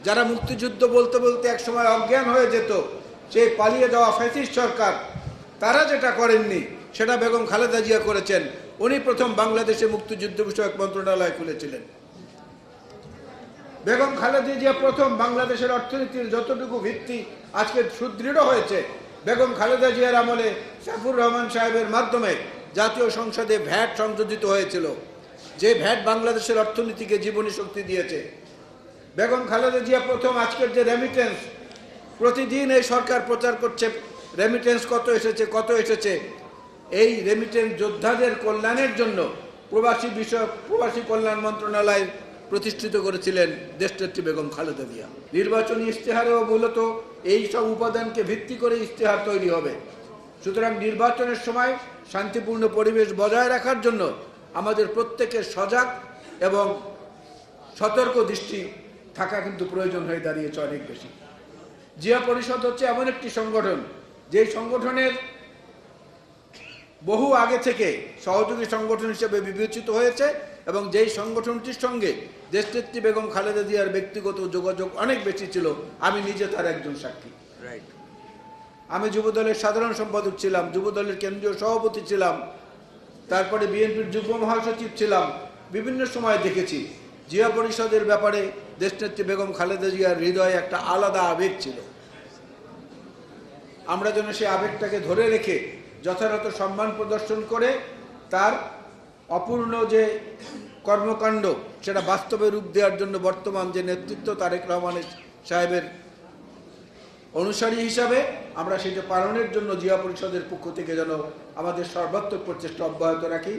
যারা মুক্তিযুদ্ধ বলতে বলতে একসময় অজ্ঞান হয়ে যেত, সেই পালিয়ে যাওয়া ফ্যাসিস্ট সরকার, তারা যেটা করেননি সেটা বেগম খালেদা জিয়া করেছেন। উনি প্রথম বাংলাদেশে মুক্তিযুদ্ধ বিষয়ক মন্ত্রণালয় খুলেছিলেন। বেগম খালেদা জিয়া প্রথম বাংলাদেশের অর্থনীতির যতটুকু ভিত্তি আজকে সুদৃঢ় হয়েছে, বেগম খালেদা জিয়ার আমলে সাইফুর রহমান সাহেবের মাধ্যমে জাতীয় সংসদে ভ্যাট সংযোজিত হয়েছিল, যে ভ্যাট বাংলাদেশের অর্থনীতিকে জীবনী শক্তি দিয়েছে। বেগম খালেদা জিয়া প্রথম আজকের যে রেমিটেন্স, প্রতিদিন এই সরকার প্রচার করছে রেমিটেন্স কত এসেছে কত এসেছে, এই রেমিটেন্স যোদ্ধাদের কল্যাণের জন্য প্রবাসী কল্যাণ মন্ত্রণালয় প্রতিষ্ঠিত করেছিলেন দেশনেত্রী বেগম খালেদা জিয়া। নির্বাচনী ইশতেহারেও মূলত এই সব উপাদানকে ভিত্তি করে ইশতেহার তৈরি হবে। সুতরাং নির্বাচনের সময় শান্তিপূর্ণ পরিবেশ বজায় রাখার জন্য আমাদের প্রত্যেকের সজাগ এবং সতর্ক দৃষ্টি থাকা কিন্তু প্রয়োজন হয়ে দাঁড়িয়েছে অনেক বেশি। জিয়া পরিষদ হচ্ছে এমন একটি সংগঠন, যেই সংগঠনের বহু আগে থেকে সহযোগী সংগঠন হিসেবে বিবেচিত হয়েছে এবং যেই সংগঠনটির সঙ্গে দেশনেত্রী বেগম খালেদা জিয়ার ব্যক্তিগত যোগাযোগ অনেক বেশি ছিল। আমি নিজে তার একজন সাক্ষী। আমি যুবদলের সাধারণ সম্পাদক ছিলাম, যুবদলের কেন্দ্রীয় সভাপতি ছিলাম, তারপরে বিএনপির যুগ্ম মহাসচিব ছিলাম। বিভিন্ন সময় দেখেছি জিয়া পরিষদের ব্যাপারে দেশনেত্রী বেগম খালেদা জিয়ার হৃদয়ে একটা আলাদা আবেগ ছিল। আমরা যেন সেই আবেগটাকে ধরে রেখে যথাযথ সম্মান প্রদর্শন করে তার অপূর্ণ যে কর্মকাণ্ড সেটা বাস্তবে রূপ দেওয়ার জন্য বর্তমান যে নেতৃত্ব তারেক রহমান সাহেবের অনুসারী হিসাবে আমরা সেটা পালনের জন্য জিয়া পরিষদের পক্ষ থেকে যেন আমাদের সর্বাত্মক প্রচেষ্টা অব্যাহত রাখি।